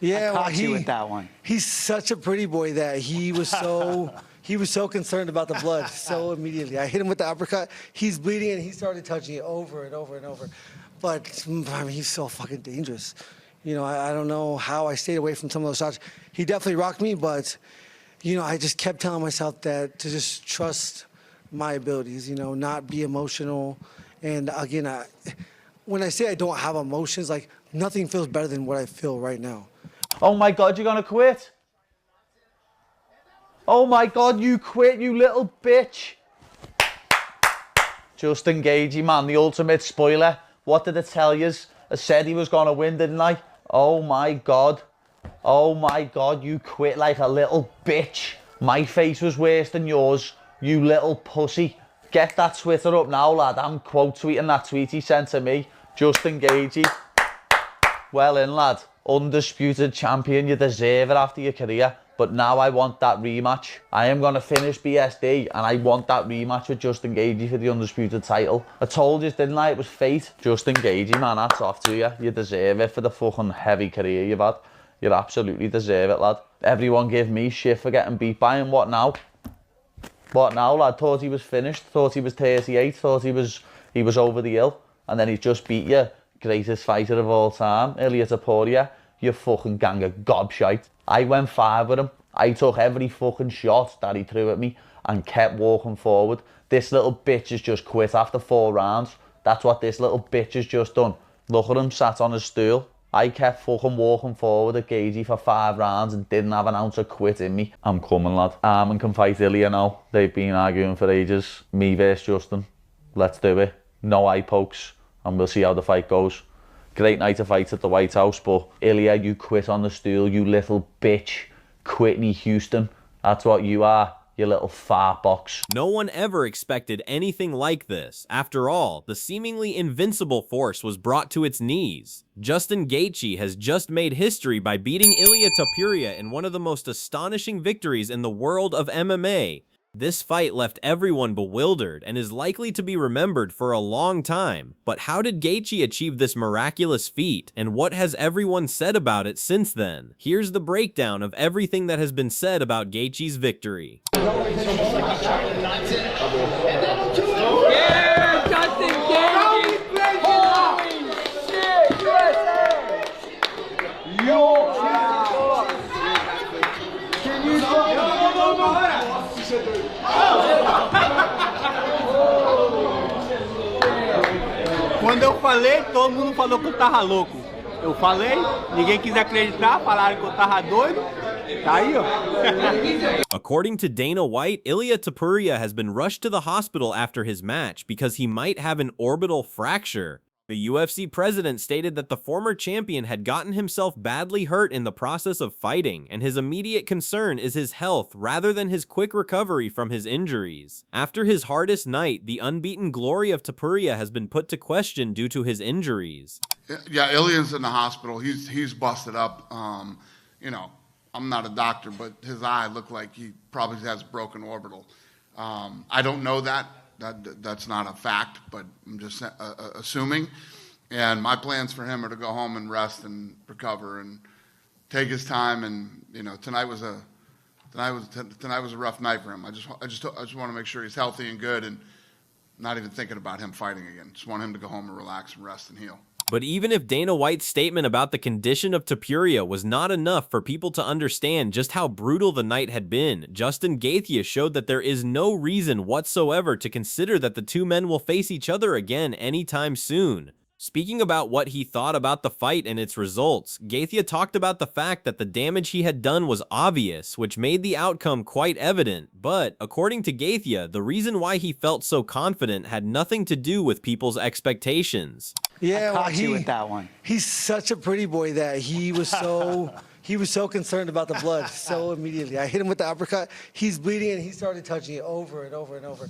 Yeah, I caught you with that one. He's such a pretty boy that he was so concerned about the blood so immediately. I hit him with the uppercut. He's bleeding, and he started touching it over and over and over. But, I mean, he's so fucking dangerous. You know, I don't know how I stayed away from some of those shots. He definitely rocked me, but, you know, I just kept telling myself that to just trust my abilities, you know, not be emotional. And, again, when I say I don't have emotions, like, nothing feels better than what I feel right now. Oh, my God, you're going to quit? Oh, my God, you quit, you little bitch. Justin Gaethje, man, the ultimate spoiler. What did it tell you? I said he was going to win, didn't I? Oh, my God. Oh, my God, you quit like a little bitch. My face was worse than yours, you little pussy. Get that Twitter up now, lad. I'm quote tweeting that tweet he sent to me. Justin Gaethje. Well in, lad. Undisputed champion. You deserve it after your career. But now I want that rematch. I am going to finish BSD and I want that rematch with Justin Gaethje for the undisputed title. I told you, didn't I? It was fate. Justin Gaethje, man, that's off to you. You deserve it for the fucking heavy career you've had. You absolutely deserve it, lad. Everyone gave me shit for getting beat by him. What now? What now, lad? Thought he was finished. Thought he was 38. Thought he was over the hill. And then he's just beat you. Greatest fighter of all time, Ilia Topuria. You fucking gang of gobshite. I went 5 with him. I took every fucking shot that he threw at me and kept walking forward. This little bitch has just quit after 4 rounds. That's what this little bitch has just done. Look at him, sat on his stool. I kept fucking walking forward at Gaethje for 5 rounds and didn't have an ounce of quit in me. I'm coming, lad. Armin can fight Ilia now. They've been arguing for ages. Me versus Justin. Let's do it. No eye pokes. And we'll see how the fight goes. Great night to fight at the White House, but Ilia, you quit on the stool, you little bitch. Whitney Houston. That's what you are, you little fart box. No one ever expected anything like this. After all, the seemingly invincible force was brought to its knees. Justin Gaethje has just made history by beating Ilia Topuria in one of the most astonishing victories in the world of MMA. This fight left everyone bewildered and is likely to be remembered for a long time. But how did Gaethje achieve this miraculous feat, and what has everyone said about it since then? Here's the breakdown of everything that has been said about Gaethje's victory. Quando eu falei, todo mundo falou que eu tava louco. Eu falei, ninguém quis acreditar, falaram que eu tava doido. Tá aí, ó. According to Dana White, Ilia Topuria has been rushed to the hospital after his match because he might have an orbital fracture. The UFC president stated that the former champion had gotten himself badly hurt in the process of fighting, and his immediate concern is his health rather than his quick recovery from his injuries. After his hardest night, the unbeaten glory of Topuria has been put to question due to his injuries. Yeah, Ilia's in the hospital. He's busted up. You know, I'm not a doctor, but his eye looked like he probably has broken orbital. I don't know that. That's not a fact, but I'm just assuming. And my plans for him are to go home and rest and recover and take his time. And you know, tonight was a rough night for him. I just want to make sure he's healthy and good, and not even thinking about him fighting again. Just want him to go home and relax and rest and heal. But even if Dana White's statement about the condition of Topuria was not enough for people to understand just how brutal the night had been, Justin Gaethje showed that there is no reason whatsoever to consider that the two men will face each other again anytime soon. Speaking about what he thought about the fight and its results, Gaethje talked about the fact that the damage he had done was obvious, which made the outcome quite evident. But, according to Gaethje, the reason why he felt so confident had nothing to do with people's expectations. Yeah, I caught you with that one. He's such a pretty boy that he was so concerned about the blood so immediately. I hit him with the uppercut. He's bleeding, and he started touching it over and over and over.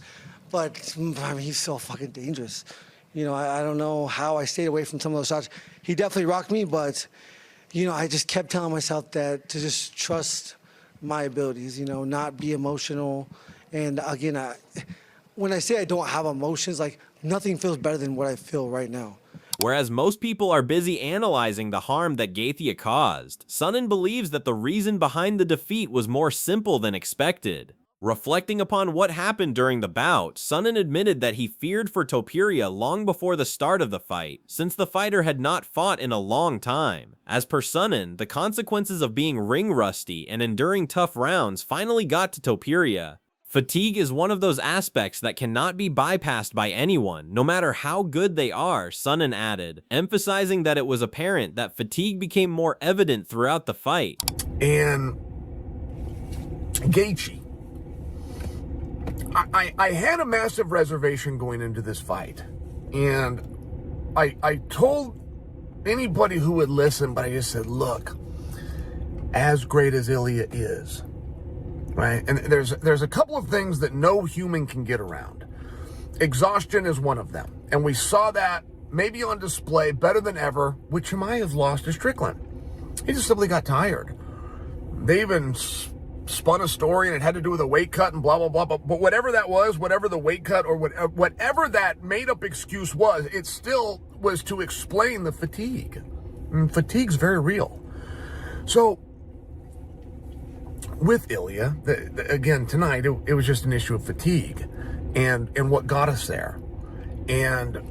But, I mean, he's so fucking dangerous. You know, I don't know how I stayed away from some of those shots. He definitely rocked me, but, you know, I just kept telling myself that to just trust my abilities, you know, not be emotional. And, again, when I say I don't have emotions, like, nothing feels better than what I feel right now. Whereas most people are busy analyzing the harm that Gaethje caused, Sonnen believes that the reason behind the defeat was more simple than expected. Reflecting upon what happened during the bout, Sonnen admitted that he feared for Topuria long before the start of the fight, since the fighter had not fought in a long time. As per Sonnen, the consequences of being ring rusty and enduring tough rounds finally got to Topuria. Fatigue is one of those aspects that cannot be bypassed by anyone, no matter how good they are, Sonnen added, emphasizing that it was apparent that fatigue became more evident throughout the fight. And Gaethje, I had a massive reservation going into this fight, and I told anybody who would listen, but I just said, look, as great as Ilia is, right? And there's a couple of things that no human can get around. Exhaustion is one of them, and we saw that maybe on display better than ever with Chimaev's loss to Strickland. He just simply got tired. They even spun a story and it had to do with a weight cut and blah, blah, blah. But whatever that was, whatever the weight cut or whatever that made up excuse was, it still was to explain the fatigue. And fatigue's very real. So with Ilia, again, tonight, it was just an issue of fatigue and what got us there. And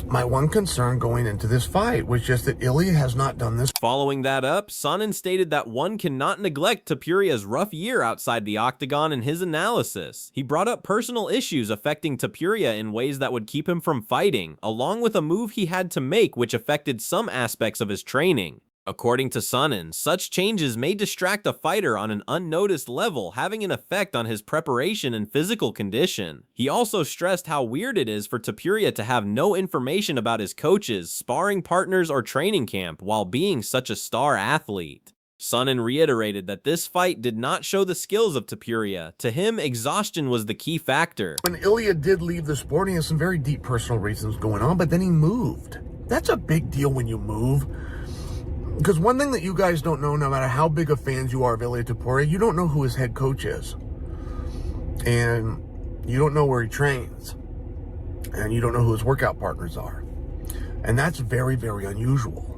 my one concern going into this fight was just that Ilia has not done this. Following that up, Sonnen stated that one cannot neglect Topuria's rough year outside the octagon in his analysis. He brought up personal issues affecting Topuria in ways that would keep him from fighting, along with a move he had to make which affected some aspects of his training. According to Sonnen, such changes may distract a fighter on an unnoticed level, having an effect on his preparation and physical condition. He also stressed how weird it is for Topuria to have no information about his coaches, sparring partners, or training camp while being such a star athlete. Sonnen reiterated that this fight did not show the skills of Topuria. To him, exhaustion was the key factor. When Ilia did leave the sport, he has some very deep personal reasons going on, but then he moved. That's a big deal when you move. Because one thing that you guys don't know, no matter how big of fans you are of Ilia Topuria, you don't know who his head coach is. And you don't know where he trains. And you don't know who his workout partners are. And that's very, very unusual.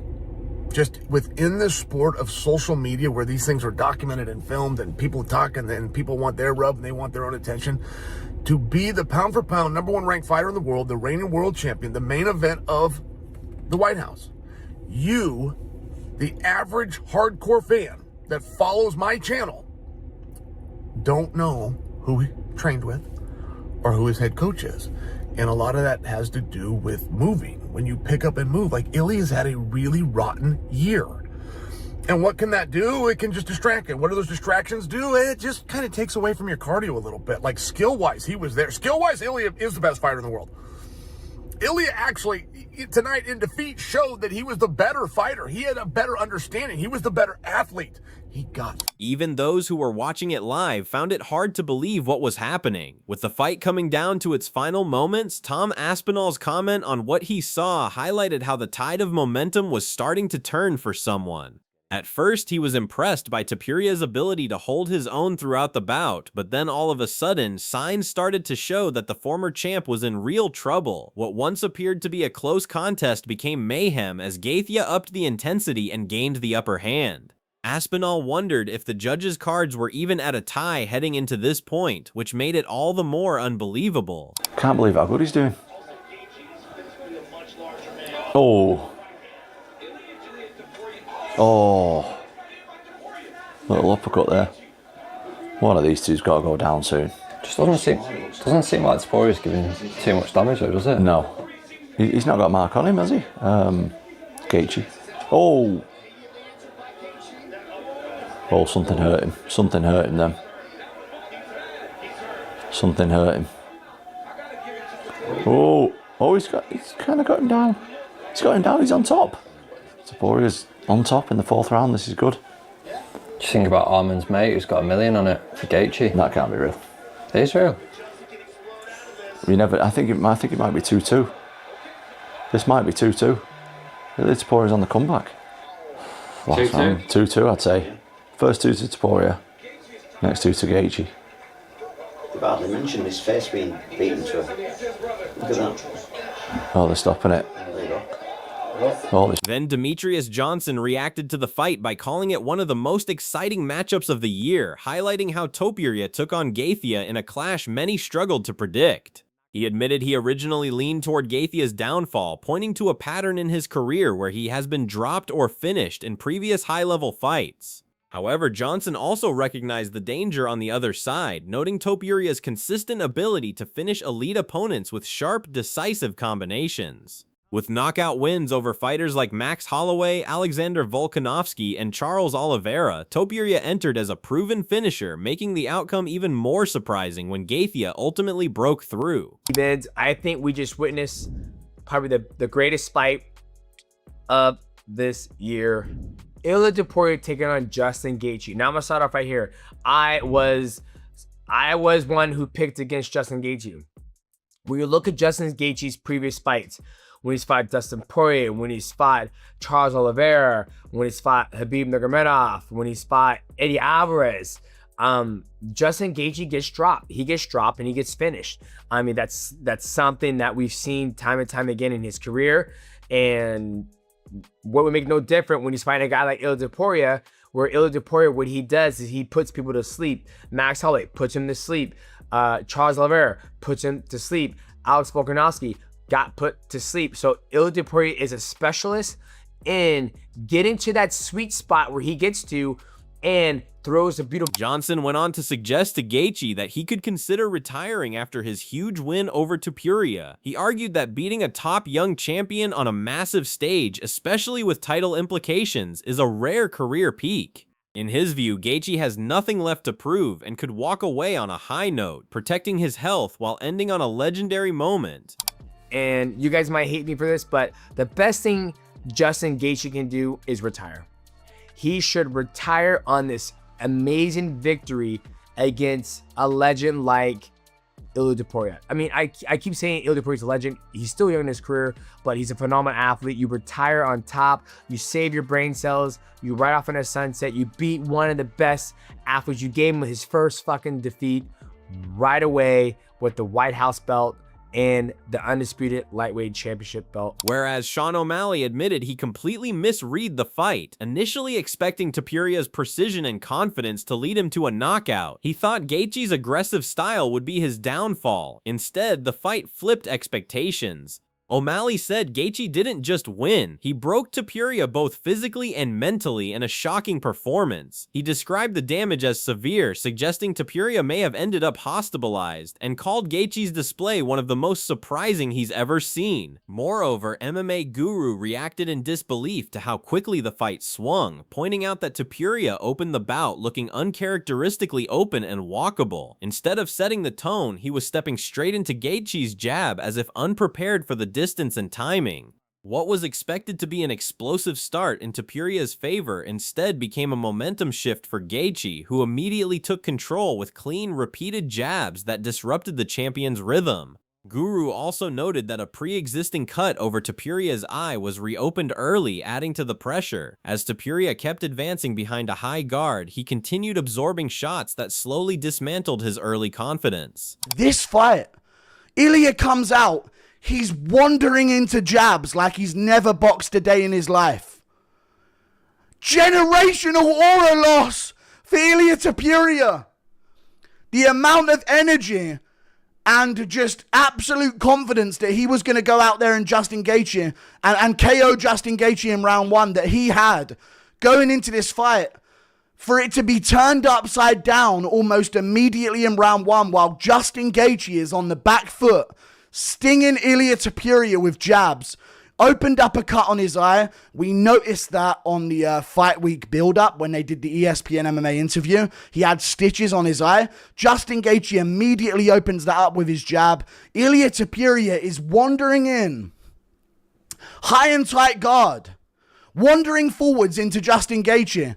Just within the sport of social media where these things are documented and filmed and people talk and then people want their rub and they want their own attention, to be the pound for pound #1 ranked fighter in the world, the reigning world champion, the main event of the White House, you, the average hardcore fan that follows my channel, don't know who he trained with or who his head coach is. And a lot of that has to do with moving. When you pick up and move, like Ilia's had a really rotten year. And what can that do? It can just distract it. What do those distractions do? It just kind of takes away from your cardio a little bit. Like skill-wise, he was there. Skill-wise, Ilia is the best fighter in the world. Ilia actually, tonight in defeat, showed that he was the better fighter. He had a better understanding. He was the better athlete. He got it. Even those who were watching it live found it hard to believe what was happening. With the fight coming down to its final moments, Tom Aspinall's comment on what he saw highlighted how the tide of momentum was starting to turn for someone. At first, he was impressed by Topuria's ability to hold his own throughout the bout, but then all of a sudden, signs started to show that the former champ was in real trouble. What once appeared to be a close contest became mayhem as Gaethje upped the intensity and gained the upper hand. Aspinall wondered if the judges' cards were even at a tie heading into this point, which made it all the more unbelievable. Can't believe how good he's doing. Oh. Oh. Little uppercut there. One of these two's got to go down soon. Just doesn't seem like Topuria's giving too much damage though, does it? No. He's not got a mark on him, has he? Gaethje. Oh. Oh, something hurt him. Something hurt him then. Something hurt him. Oh. Oh, he's kind of got him down. He's got him down, he's on top. Topuria's on top in the 4th round, this is good. Just think about Arman's mate who's got $1 million on it for Gaethje. That can't be real. It is real. I think it might be 2-2. This might be 2-2. Topuria's on the comeback. 2-2, I'd say. First 2 to Topuria, next 2 to Gaethje. They've hardly mentioned his face being beaten to him. Look at that. Oh, they're stopping it. There you go. All this Then Demetrius Johnson reacted to the fight by calling it one of the most exciting matchups of the year, highlighting how Topuria took on Gaethje in a clash many struggled to predict. He admitted he originally leaned toward Gaethje's downfall, pointing to a pattern in his career where he has been dropped or finished in previous high-level fights. However, Johnson also recognized the danger on the other side, noting Topuria's consistent ability to finish elite opponents with sharp, decisive combinations. With knockout wins over fighters like Max Holloway, Alexander Volkanovski, and Charles Oliveira, Topuria entered as a proven finisher, making the outcome even more surprising when Gaethje ultimately broke through. I think we just witnessed probably the greatest fight of this year. Ilia Topuria taking on Justin Gaethje. Now I'm gonna start off right here. I was one who picked against Justin Gaethje. When you look at Justin Gaethje's previous fights, when he's fought Dustin Poirier, when he's fought Charles Oliveira, when he's fought Khabib Nurmagomedov, when he's fought Eddie Alvarez, Justin Gaethje gets dropped. He gets dropped and he gets finished. I mean, that's something that we've seen time and time again in his career. And what would make no different when he's fighting a guy like Ilia Topuria, where Ilia Topuria, what he does is he puts people to sleep. Max Holloway puts him to sleep. Charles Oliveira puts him to sleep. Alex Volkanovski got put to sleep. So Ilia Topuria is a specialist in getting to that sweet spot where he gets to and throws a beautiful... Johnson went on to suggest to Gaethje that he could consider retiring after his huge win over Topuria. He argued that beating a top young champion on a massive stage, especially with title implications, is a rare career peak. In his view, Gaethje has nothing left to prove and could walk away on a high note, protecting his health while ending on a legendary moment. And you guys might hate me for this, but the best thing Justin Gaethje can do is retire. He should retire on this amazing victory against a legend like Ilia Topuria. I mean, I keep saying Ilia Topuria is a legend. He's still young in his career, but he's a phenomenal athlete. You retire on top. You save your brain cells. You ride off in a sunset. You beat one of the best athletes. You gave him his first fucking defeat right away with the White House belt and the undisputed lightweight championship belt. Whereas Sean O'Malley admitted he completely misread the fight, initially expecting Topuria's precision and confidence to lead him to a knockout. He thought Gaethje's aggressive style would be his downfall. Instead, the fight flipped expectations. O'Malley said Gaethje didn't just win, he broke Topuria both physically and mentally in a shocking performance. He described the damage as severe, suggesting Topuria may have ended up hospitalized, and called Gaethje's display one of the most surprising he's ever seen. Moreover, MMA Guru reacted in disbelief to how quickly the fight swung, pointing out that Topuria opened the bout looking uncharacteristically open and walkable. Instead of setting the tone, he was stepping straight into Gaethje's jab as if unprepared for the distance and timing. What was expected to be an explosive start in Topuria's favor instead became a momentum shift for Gaethje, who immediately took control with clean, repeated jabs that disrupted the champion's rhythm. Guru also noted that a pre-existing cut over Topuria's eye was reopened early, adding to the pressure. As Topuria kept advancing behind a high guard, he continued absorbing shots that slowly dismantled his early confidence. This fight, Ilia comes out, he's wandering into jabs like he's never boxed a day in his life. Generational aura loss for Ilia Topuria. The amount of energy and just absolute confidence that he was going to go out there and Justin Gaethje and KO Justin Gaethje in round one that he had going into this fight, for it to be turned upside down almost immediately in round one while Justin Gaethje is on the back foot, stinging Ilia Topuria with jabs. Opened uppercut on his eye. We noticed that on the fight week build-up when they did the ESPN MMA interview. He had stitches on his eye. Justin Gaethje immediately opens that up with his jab. Ilia Topuria is wandering in. High and tight guard. Wandering forwards into Justin Gaethje.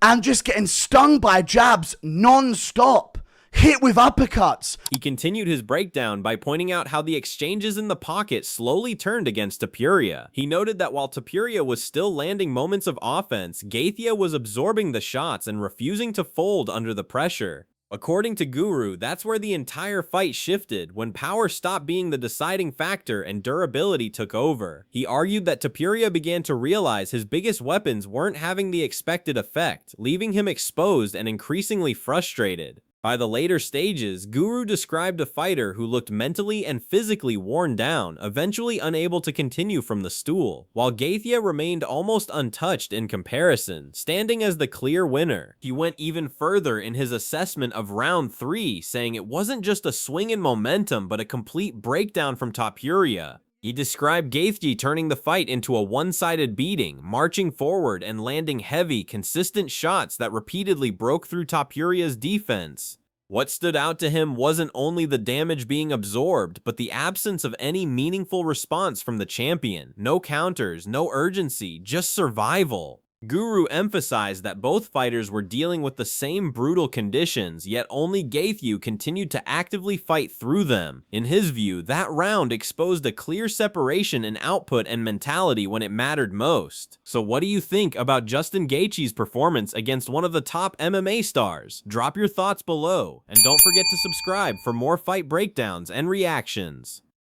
And just getting stung by jabs non-stop. Hit with uppercuts. He continued his breakdown by pointing out how the exchanges in the pocket slowly turned against Topuria. He noted that while Topuria was still landing moments of offense, Gaethje was absorbing the shots and refusing to fold under the pressure. According to Guru, that's where the entire fight shifted, when power stopped being the deciding factor and durability took over. He argued that Topuria began to realize his biggest weapons weren't having the expected effect, leaving him exposed and increasingly frustrated. By the later stages, Guru described a fighter who looked mentally and physically worn down, eventually unable to continue from the stool, while Gaethje remained almost untouched in comparison, standing as the clear winner. He went even further in his assessment of round 3, saying it wasn't just a swing in momentum, but a complete breakdown from Topuria. He described Gaethje turning the fight into a one-sided beating, marching forward and landing heavy, consistent shots that repeatedly broke through Topuria's defense. What stood out to him wasn't only the damage being absorbed, but the absence of any meaningful response from the champion. No counters, no urgency, just survival. Guru emphasized that both fighters were dealing with the same brutal conditions, yet only Gaethje continued to actively fight through them. In his view, that round exposed a clear separation in output and mentality when it mattered most. So what do you think about Justin Gaethje's performance against one of the top MMA stars? Drop your thoughts below, and don't forget to subscribe for more fight breakdowns and reactions.